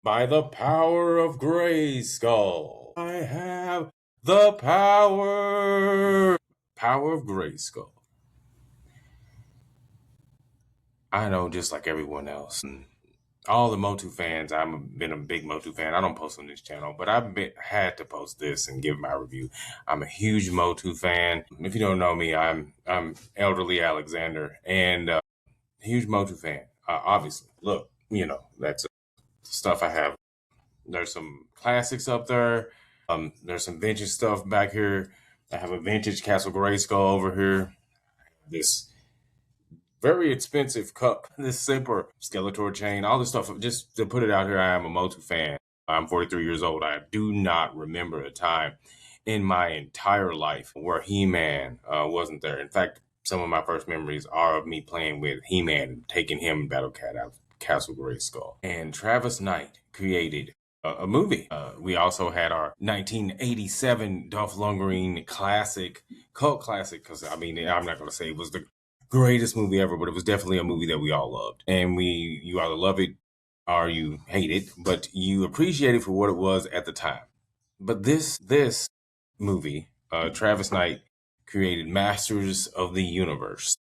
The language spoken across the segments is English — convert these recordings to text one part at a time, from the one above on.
By the power of Grayskull, I have the power. Power of Grayskull. I know, just like everyone else, and all the Motu fans, I've been a big Motu fan. I don't post on this channel, but had to post this and give my review. I'm a huge Motu fan. If you don't know me, I'm Elderly Alexander, and huge Motu fan. Obviously, look, that's stuff I have. There's some classics up there. There's some vintage stuff back here. I have a vintage Castle Grayskull over here. This very expensive cup, this sipper, Skeletor chain, all this stuff. Just to put it out here, I am a Motu fan. I'm 43 years old. I do not remember a time in my entire life where He-Man wasn't there. In fact, some of my first memories are of me playing with He-Man and taking him, Battle Cat, out of Castle Grayskull. And Travis Knight created a movie. We also had our 1987 Dolph Lundgren classic, cult classic, because I'm not going to say it was the greatest movie ever, but it was definitely a movie that we all loved. And you either love it or you hate it, but you appreciate it for what it was at the time. But this movie, Travis Knight created Masters of the Universe.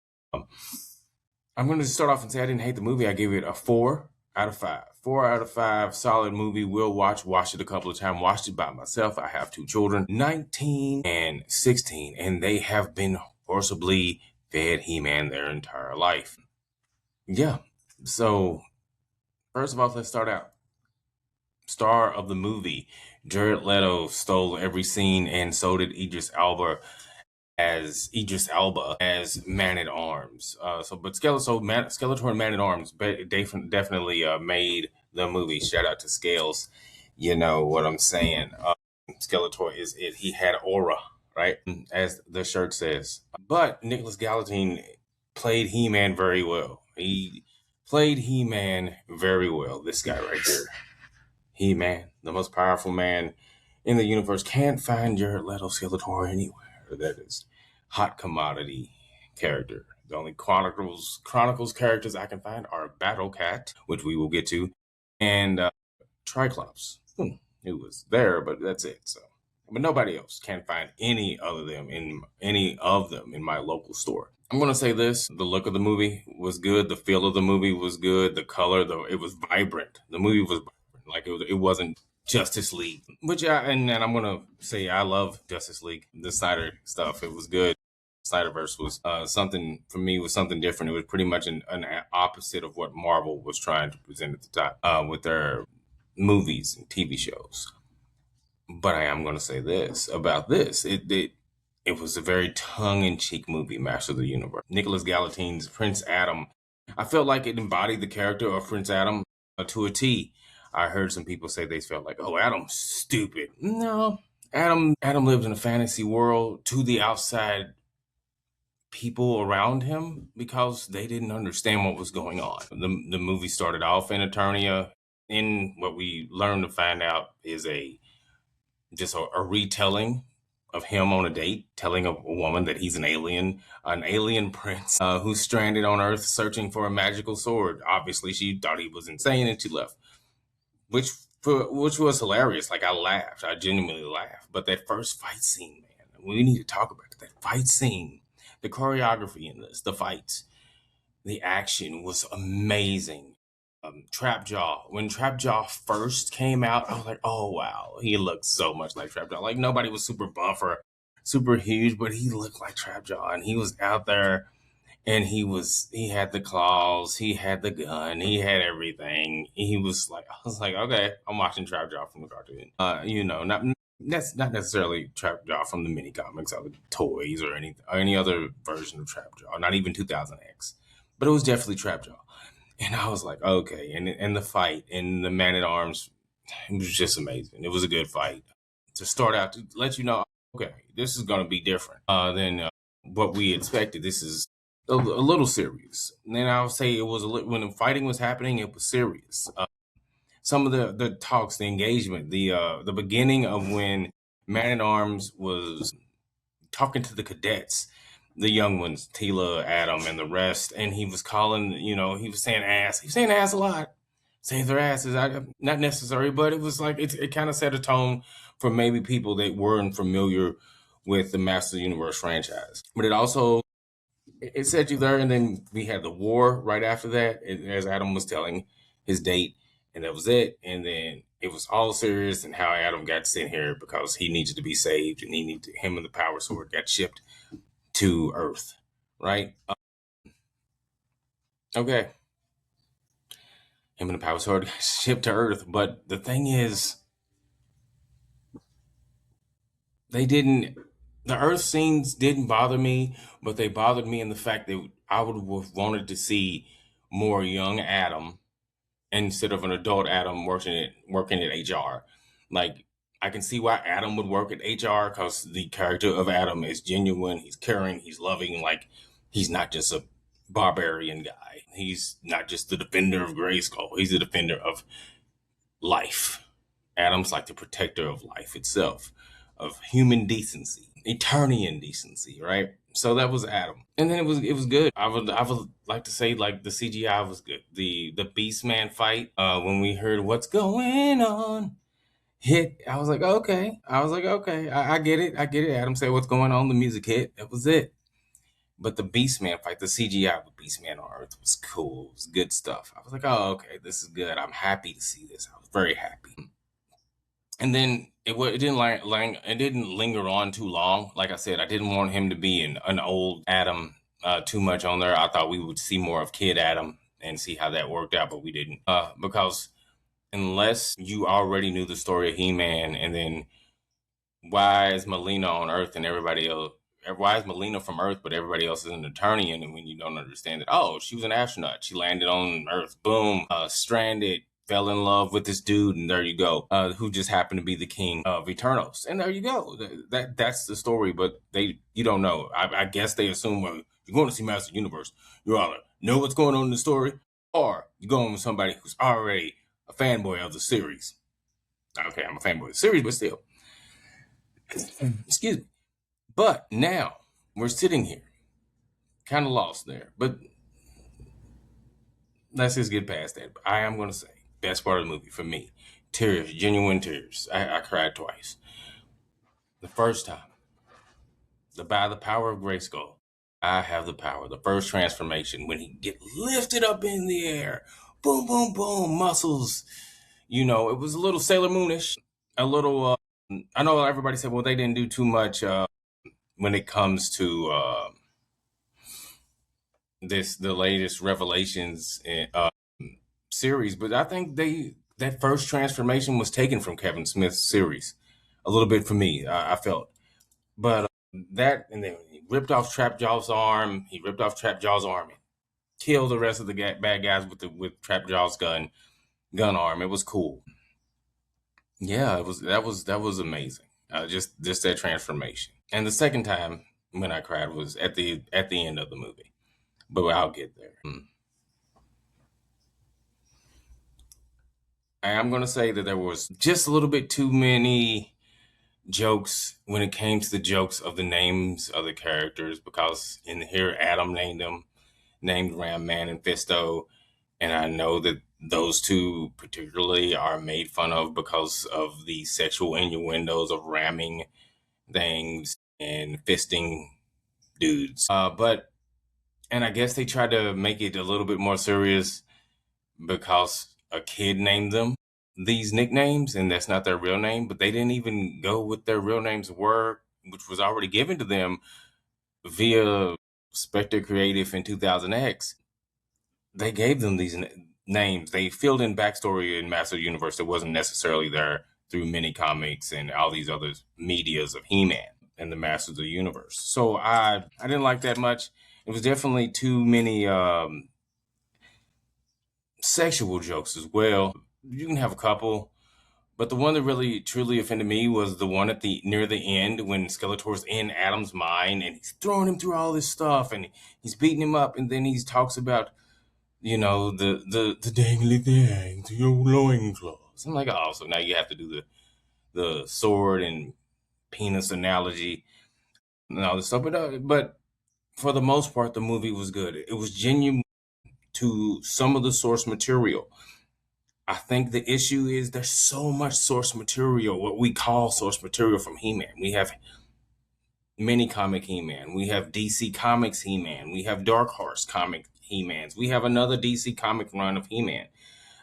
I'm going to start off and say I didn't hate the movie. I gave it a 4 out of 5. 4 out of 5, solid movie. Watched it a couple of times, watched it by myself. I have 2 children, 19 and 16, and they have been forcibly fed He-Man their entire life. Yeah. So, first of all, let's start out. Star of the movie, Jared Leto stole every scene, and so did Idris Elba as Man-at-Arms. But Skeletor and Man-at-Arms definitely made the movie. Shout out to Scales. You know what I'm saying. Skeletor is it. He had aura, right? As the shirt says. But Nicholas Gallatin played He-Man very well. He played He-Man very well. This guy right here. He-Man, the most powerful man in the universe. Can't find Jared Leto Skeletor anywhere. That is hot commodity character. The only Chronicles characters I can find are Battle Cat, which we will get to, and Triclops. It was there, but that's it. So, but nobody else can find any of them in my local store. I'm gonna say this: the look of the movie was good, the feel of the movie was good, the color, it was vibrant. The movie was vibrant. Like it wasn't Justice League, which and I'm gonna say I love Justice League, the Snyder stuff. It was good. Snyderverse was something for me, was something different. It was pretty much an opposite of what Marvel was trying to present at the time with their movies and TV shows. But I am going to say this about this: it was a very tongue-in-cheek movie, Master of the Universe. Nicholas Gallatin's Prince Adam, I felt like it embodied the character of Prince Adam to a T. I heard some people say they felt like, oh, Adam's stupid. No, Adam lived in a fantasy world to the outside people around him because they didn't understand what was going on. The movie started off in Eternia. In what we learned to find out is just a retelling of him on a date, telling a woman that he's an alien prince who's stranded on Earth searching for a magical sword. Obviously, she thought he was insane and she left. Which was hilarious. Like, I laughed. I genuinely laughed. But that first fight scene, man, we need to talk about that fight scene. The choreography in this, the fights, the action was amazing. Trapjaw. When Trapjaw first came out, I was like, oh, wow. He looked so much like Trapjaw. Like, nobody was super buff or super huge, but he looked like Trapjaw. And he was out there. And he had the claws, he had the gun, he had everything. I was like, okay, I'm watching Trapjaw from the cartoon. That's not necessarily Trapjaw from the mini comics or the toys or any other version of Trapjaw, not even 2000X. But it was definitely Trapjaw. And I was like, okay. And the fight and the Man-at-Arms, it was just amazing. It was a good fight. To start out, to let you know, okay, this is going to be different than what we expected. This is a little serious. And then I'll say it was when the fighting was happening, it was serious. Some of the talks, the engagement, the beginning of when Man-at-Arms was talking to the cadets, the young ones, Tila, Adam, and the rest, and he was calling, he was saying ass. He was saying ass a lot. save their asses. Not necessary, but it was like it kind of set a tone for maybe people that weren't familiar with the Master of the Universe franchise. But it also it set you there, and then we had the war right after that, as Adam was telling his date, and that was it. And then it was all serious, and how Adam got sent here because he needed to be saved, and him and the Power Sword got shipped to Earth, right? Okay, him and the Power Sword got shipped to Earth, but the thing is, they didn't. The Earth scenes didn't bother me, but they bothered me in the fact that I would have wanted to see more young Adam instead of an adult Adam working at HR. Like, I can see why Adam would work at HR because the character of Adam is genuine. He's caring. He's loving. Like, he's not just a barbarian guy. He's not just the defender of Grayskull. He's the defender of life. Adam's like the protector of life itself, of human decency, Eternian decency, right? So that was Adam, and then it was good. I would like to say like the CGI was good. The Beastman fight, when we heard what's going on, hit. I was like, okay. I get it. I get it. Adam said what's going on. The music hit. That was it. But the Beastman fight, the CGI with Beastman on Earth was cool. It was good stuff. I was like, oh, okay, this is good. I'm happy to see this. I was very happy. And then it didn't it didn't linger on too long. Like I said, I didn't want him to be an old Adam too much on there. I thought we would see more of Kid Adam and see how that worked out, but we didn't. Because unless you already knew the story of He-Man, and then why is Melina on Earth and everybody else? Why is Melina from Earth, but everybody else is an Eternian? And when you don't understand it, oh, she was an astronaut. She landed on Earth. Boom, stranded. Fell in love with this dude, and there you go. Who just happened to be the king of Eternos, and there you go. That's the story. But you don't know. I guess they assume, well, you're going to see Master Universe, you either know what's going on in the story, or you're going with somebody who's already a fanboy of the series. Okay, I'm a fanboy of the series, but still, excuse me. But now we're sitting here, kind of lost there. But let's just get past that. I am going to say, best part of the movie for me, tears, genuine tears. I cried twice. The first time, by the power of Grayskull, I have the power. The first transformation, when he get lifted up in the air, boom, boom, boom, muscles. It was a little Sailor Moonish, a little. I know everybody said, well, they didn't do too much when it comes to the latest Revelations series, but I think that first transformation was taken from Kevin Smith's series a little bit for me. I felt, but that, and then he ripped off Trapjaw's arm. He ripped off Trapjaw's arm and killed the rest of the bad guys with Trapjaw's gun arm. It was cool. Yeah, that was amazing. Just that transformation. And the second time when I cried was at the end of the movie, but I'll get there. I am going to say that there was just a little bit too many jokes when it came to the jokes of the names of the characters, because in here Adam named Ram Man and Fisto, and I know that those two particularly are made fun of because of the sexual innuendos of ramming things and fisting dudes. But and I guess they tried to make it a little bit more serious because a kid named them these nicknames, and that's not their real name. But they didn't even go with their real names were, which was already given to them via Spectre Creative in 2000X. They gave them these names. They filled in backstory in Master Universe that wasn't necessarily there through mini comics and all these other medias of He-Man and the Masters of the Universe. So I didn't like that much. It was definitely too many sexual jokes as well. You can have a couple, but the one that really truly offended me was the one at the near the end when Skeletor's in Adam's mind and he's throwing him through all this stuff and he's beating him up, and then he talks about the dangly thing to your loincloths. I'm like, oh, so now you have to do the sword and penis analogy and all this stuff. But for the most part, the movie was good. It was genuine to some of the source material. I think the issue is there's so much source material, what we call source material from He-Man. We have mini comic He-Man. We have DC Comics He-Man. We have Dark Horse comic He-Mans. We have another DC comic run of He-Man.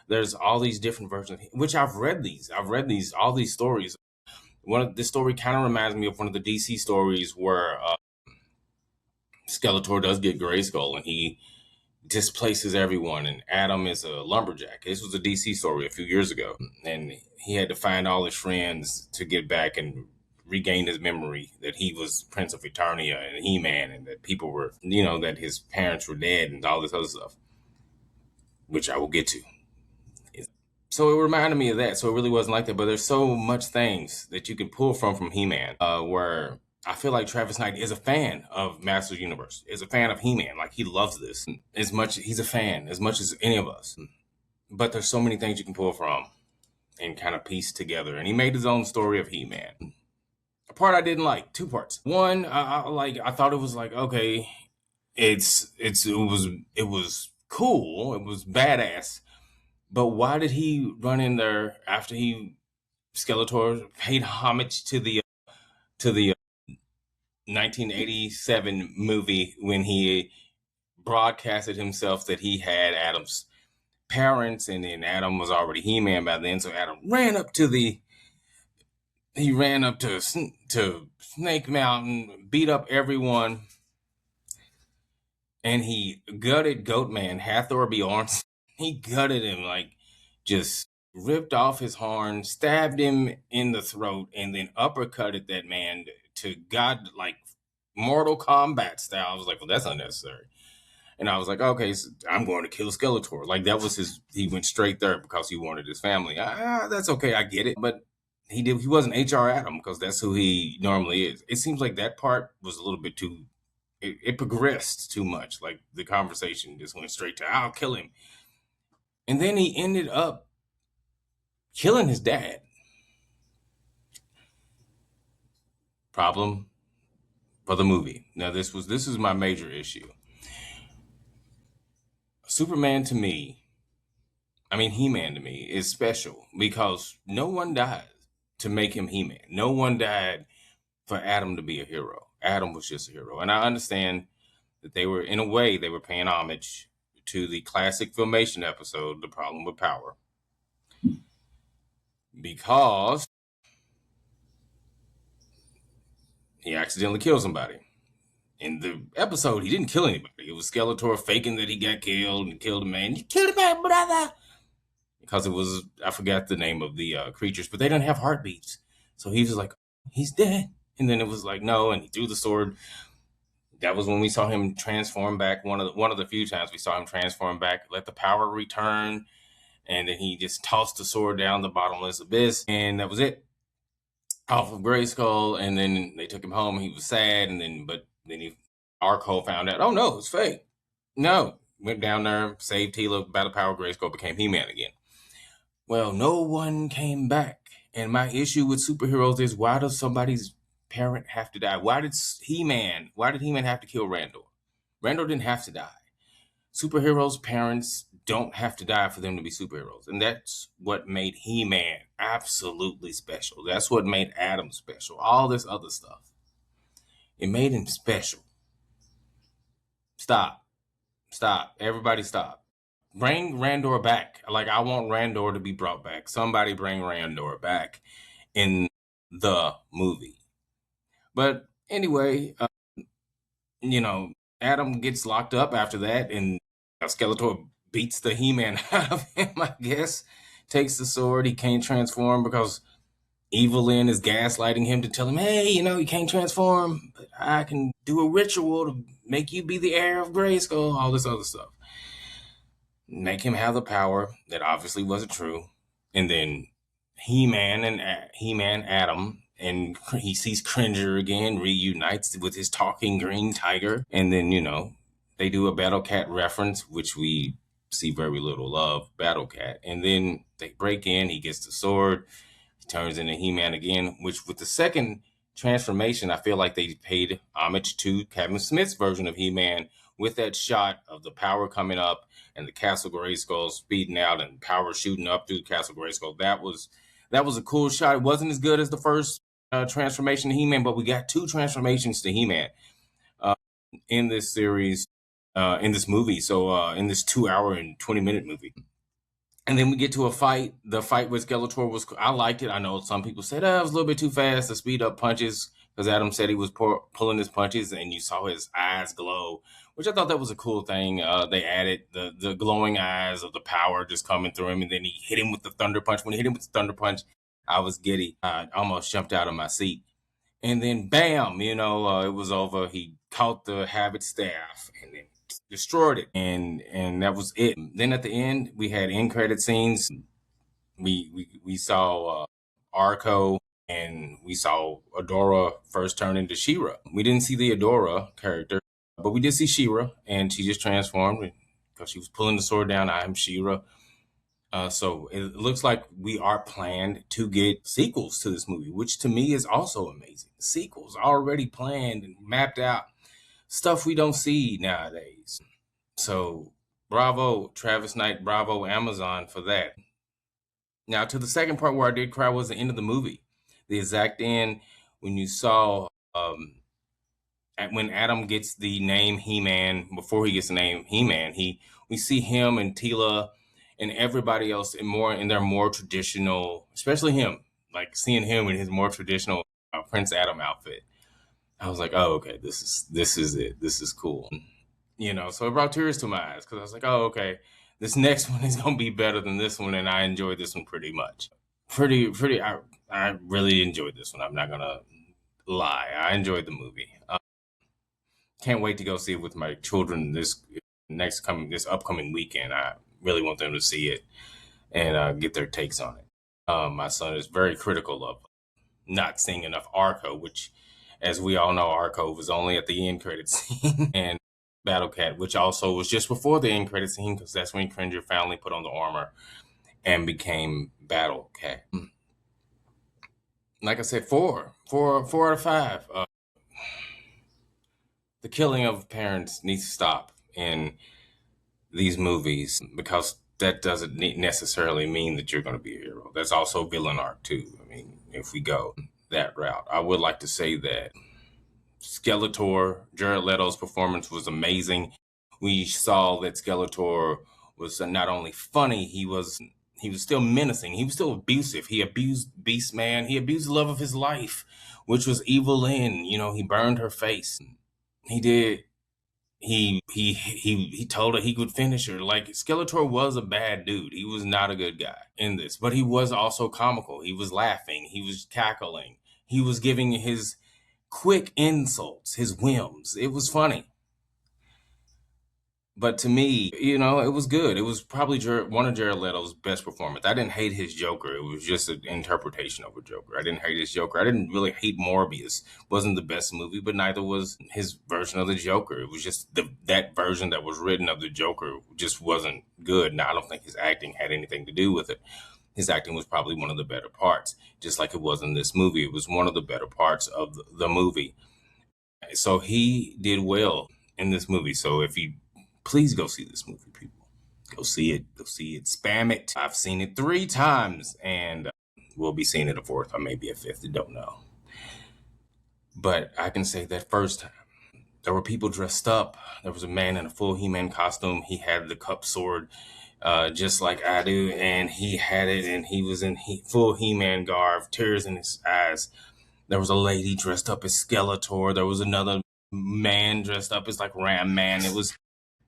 There's all these different versions, which I've read these. All these stories. One of this story kind of reminds me of one of the DC stories where Skeletor does get Grayskull and he displaces everyone, and Adam is a lumberjack. This was a DC story a few years ago, and he had to find all his friends to get back and regain his memory that he was Prince of Eternia and He-Man, and that people were, that his parents were dead and all this other stuff, which I will get to. So it reminded me of that. So it really wasn't like that, but there's so much things that you can pull from He-Man, where I feel like Travis Knight is a fan of Masters Universe, is a fan of He-Man. Like, he loves this as much. He's a fan as much as any of us. But there's so many things you can pull from and kind of piece together. And he made his own story of He-Man. A part I didn't like, two parts. One, I thought it was like, okay, it was cool, it was badass. But why did he run in there after Skeletor paid homage to the 1987 movie when he broadcasted himself that he had Adam's parents, and then Adam was already He-Man by then, so Adam ran up to Snake Mountain, beat up everyone, and he gutted Goatman, Hathor Bjorns. He gutted him, like, just ripped off his horn, stabbed him in the throat, and then uppercutted that man to God, like Mortal Kombat style. I was like, well, that's unnecessary. And I was like, okay, so I'm going to kill Skeletor. Like, that was he went straight there because he wanted his family. That's okay, I get it. But he wasn't HR Adam because that's who he normally is. It seems like that part was a little bit too, it progressed too much. Like, the conversation just went straight to, I'll kill him. And then he ended up killing his dad. Problem for the movie. Now, this is my major issue. Superman to me, He-Man to me, is special because no one died to make him He-Man. No one died for Adam to be a hero. Adam was just a hero. And I understand that they were paying homage to the classic Filmation episode, The Problem with Power. Because he accidentally killed somebody. In the episode, he didn't kill anybody. It was Skeletor faking that he got killed and killed a man. You killed my brother! Because it was, I forgot the name of the creatures, but they didn't have heartbeats. So he was like, he's dead. And then it was like, no, and he threw the sword. That was when we saw him transform back. One of the few times we saw him transform back, let the power return, and then he just tossed the sword down the bottomless abyss, and that was it. Off of Grayskull, and then they took him home. He was sad, but then Arco found out, oh no, it's fake. No, went down there, saved Tila, battle power Grayskull, became He-Man again. Well, no one came back, and my issue with superheroes is, why does somebody's parent have to die? Why did He-Man have to kill Randor? Randor didn't have to die. Superheroes' parents don't have to die for them to be superheroes. And that's what made He-Man absolutely special. That's what made Adam special. All this other stuff, it made him special. Stop. Everybody stop. Bring Randor back. Like, I want Randor to be brought back. Somebody bring Randor back in the movie. But anyway, Adam gets locked up after that, and Skeletor beats the He-Man out of him, I guess. Takes the sword. He can't transform because Evelyn is gaslighting him to tell him, hey, you can't transform, but I can do a ritual to make you be the heir of Grayskull, all this other stuff. Make him have the power that obviously wasn't true. And then He-Man Adam, and he sees Cringer again, reunites with his talking green tiger. And then, they do a Battle Cat reference, which we see very little of, Battle Cat. And then they break in, he gets the sword, he turns into He-Man again, which with the second transformation, I feel like they paid homage to Kevin Smith's version of He-Man with that shot of the power coming up and the Castle Grayskull speeding out and power shooting up through Castle Grayskull. That was a cool shot. It wasn't as good as the first transformation to He-Man, but we got two transformations to He-Man uh, in this series, in this movie. So in this 2 hour and 20-minute movie. And then we get to a fight. The fight with Skeletor I liked it. I know some people said, it was a little bit too fast to speed up punches because Adam said he was pulling his punches and you saw his eyes glow, which I thought that was a cool thing. They added the glowing eyes of the power just coming through him. And then he hit him with the thunder punch. When he hit him with the thunder punch, I was giddy. I almost jumped out of my seat. And then bam, it was over. He caught the Habit staff and then destroyed it, and that was it. Then at the end, we had end credit scenes. We saw Arco, and we saw Adora first turn into She-Ra. We didn't see the Adora character, but we did see She-Ra, and she just transformed because she was pulling the sword down. I am She-Ra. So it looks like we are planned to get sequels to this movie, which to me is also amazing. Sequels already planned and mapped out, stuff we don't see nowadays. So bravo, Travis Knight, bravo, Amazon for that. Now to the second part where I did cry was the end of the movie. The exact end when you saw when Adam gets the name He-Man, before he gets the name He-Man, we see him and Tila and everybody else in their more traditional, especially him, like seeing him in his more traditional Prince Adam outfit. I was like, oh, okay, this is it. This is cool. So it brought tears to my eyes because I was like, oh, okay, this next one is going to be better than this one. And I enjoyed this one pretty much. I really enjoyed this one. I'm not going to lie. I enjoyed the movie. Can't wait to go see it with my children this upcoming weekend. I really want them to see it and get their takes on it. My son is very critical of not seeing enough Arco, which, as we all know, Arco was only at the end credit scene, and Battle Cat, which also was just before the end credit scene, because that's when Cringer finally put on the armor and became Battle Cat. Like I said, four out of five. The killing of parents needs to stop in these movies because that doesn't necessarily mean that you're going to be a hero. That's also villain arc too. I mean, if we go that route, I would like to say that Skeletor, Jared Leto's performance was amazing. We saw that Skeletor was not only funny, he was still menacing. He was still abusive. He abused Beastman. He abused the love of his life, which was Evelyn. He burned her face. He did. He told her he could finish her. Like, Skeletor was a bad dude. He was not a good guy in this, but he was also comical. He was laughing. He was cackling. He was giving his quick insults, his whims. It was funny. But to me, it was good. It was probably one of Jared Leto's best performance. I didn't hate his Joker. It was just an interpretation of a Joker. I didn't hate his Joker. I didn't really hate Morbius. Wasn't the best movie, but neither was his version of the Joker. It was just that version that was written of the Joker just wasn't good. Now, I don't think his acting had anything to do with it. His acting was probably one of the better parts, just like it was in this movie. It was one of the better parts of the movie. So he did well in this movie. So please go see this movie, people. Go see it. Go see it. Spam it. I've seen it 3 times, and we'll be seeing it a 4th or maybe a 5th. I don't know. But I can say that first time, there were people dressed up. There was a man in a full He-Man costume. He had the cup sword, just like I do, and he had it, and he was in full He-Man garb, tears in his eyes. There was a lady dressed up as Skeletor. There was another man dressed up as like Ram Man.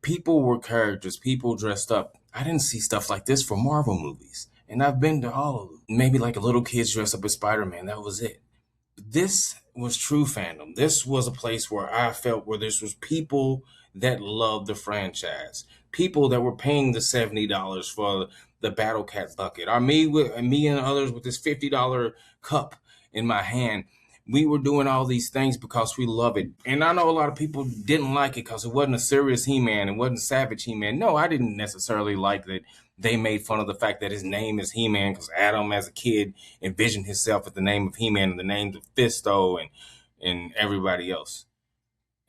People were characters, people dressed up. I didn't see stuff like this for Marvel movies. And I've been to all of them. Maybe like a little kids dressed up as Spider-Man. That was it. This was true fandom. This was a place where I felt where this was people that loved the franchise. People that were paying the $70 for the Battle Cat bucket. Or me and others with this $50 cup in my hand. We were doing all these things because we love it. And I know a lot of people didn't like it because it wasn't a serious He-Man. It wasn't Savage He-Man. No, I didn't necessarily like that they made fun of the fact that his name is He-Man because Adam, as a kid, envisioned himself with the name of He-Man and the names of Fisto and everybody else.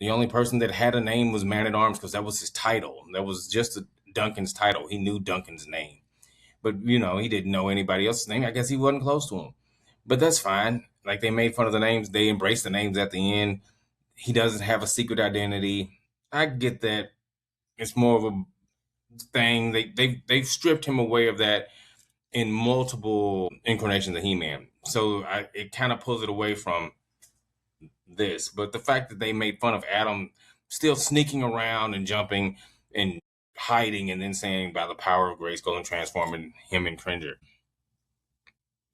The only person that had a name was Man at Arms because that was his title. That was just Duncan's title. He knew Duncan's name. But, he didn't know anybody else's name. I guess he wasn't close to him. But that's fine. Like, they made fun of the names. They embraced the names at the end. He doesn't have a secret identity. I get that. It's more of a thing. They've stripped him away of that in multiple incarnations of He-Man. So it kind of pulls it away from this. But the fact that they made fun of Adam still sneaking around and jumping and hiding and then saying by the power of Grayskull and transforming him in Cringer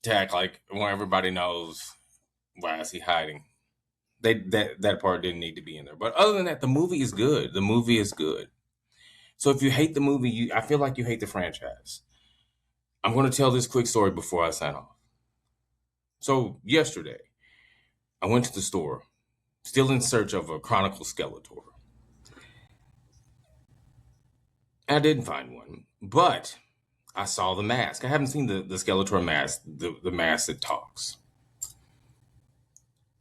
to act like when everybody knows why is he hiding. That part didn't need to be in there. But other than that, the movie is good. The movie is good. So if you hate the movie, I feel like you hate the franchise. I'm going to tell this quick story before I sign off. So yesterday, I went to the store, still in search of a Chronicle Skeletor. I didn't find one, but I saw the mask. I haven't seen the Skeletor mask, the mask that talks.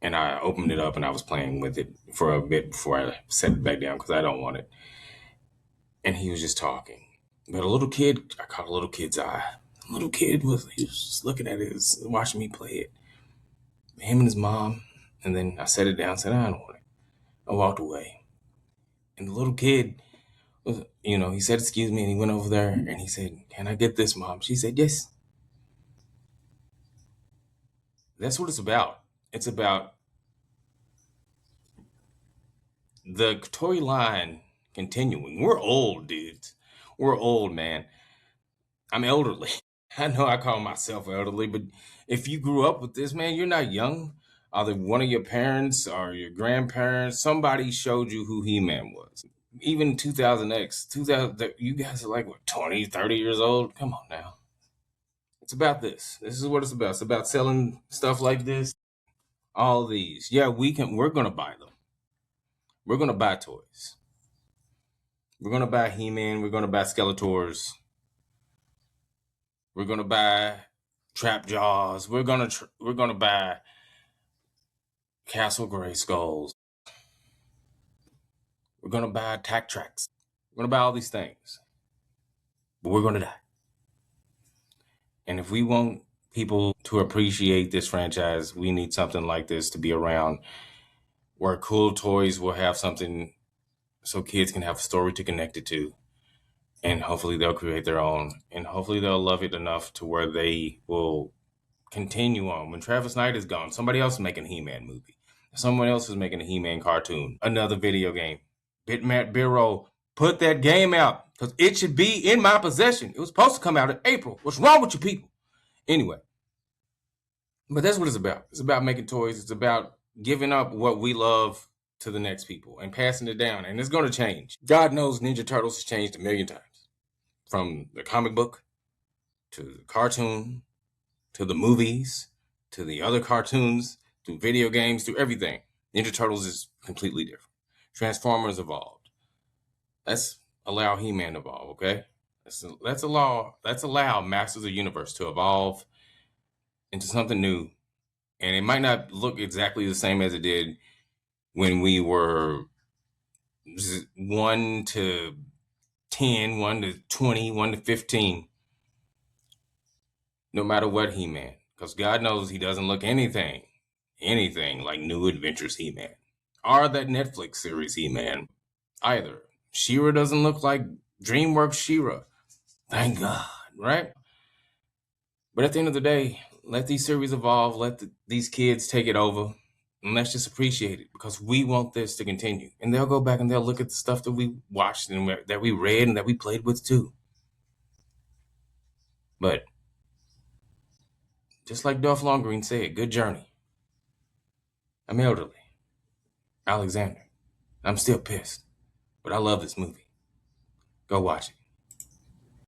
And I opened it up and I was playing with it for a bit before I set it back down because I don't want it. And he was just talking. But I caught a little kid's eye. A little kid he was just looking at it, watching me play it. Him and his mom. And then I set it down and said, I don't want it. I walked away. And the little kid was, he said, excuse me. And he went over there and he said, can I get this, Mom? She said, yes. That's what it's about. It's about the toy line continuing. We're old, dudes. We're old, man. I'm elderly. I know I call myself elderly, but if you grew up with this, man, you're not young. Either one of your parents or your grandparents, somebody showed you who He-Man was. Even 2000X, 2000, you guys are like, what, 20, 30 years old? Come on now. It's about this. This is what it's about. It's about selling stuff like this. All these. Yeah, we're going to buy them. We're going to buy toys. We're going to buy He-Man. We're going to buy Skeletors. We're going to buy Trap Jaws. We're going to buy Castle Grayskulls. We're going to buy Tack Tracks. We're going to buy all these things. But we're going to die. And if we want people to appreciate this franchise, we need something like this to be around where cool toys will have something so kids can have a story to connect it to. And hopefully they'll create their own. And hopefully they'll love it enough to where they will continue on. When Travis Knight is gone, somebody else is making a He-Man movie. Someone else is making a He-Man cartoon. Another video game. Bitmap Bureau, put that game out because it should be in my possession. It was supposed to come out in April. What's wrong with you people? Anyway, but that's what it's about. It's about making toys. It's about giving up what we love to the next people and passing it down. And it's going to change. God knows Ninja Turtles has changed a million times. From the comic book to the cartoon to the movies to the other cartoons to video games to everything. Ninja Turtles is completely different. Transformers evolved. Let's allow He-Man to evolve, okay? Let's allow Masters of the Universe to evolve into something new. And it might not look exactly the same as it did when we were 1 to 10, 1 to 20, 1 to 15. No matter what He-Man. Because God knows he doesn't look anything like New Adventures He-Man. Or that Netflix series He-Man either. She-Ra doesn't look like DreamWorks She-Ra. Thank God, right? But at the end of the day, let these series evolve. Let these kids take it over. And let's just appreciate it because we want this to continue. And they'll go back and they'll look at the stuff that we watched and that we read and that we played with too. But just like Dolph Lundgren said, good journey. I'm elderly. Alexander. I'm still pissed. But I love this movie. Go watch it.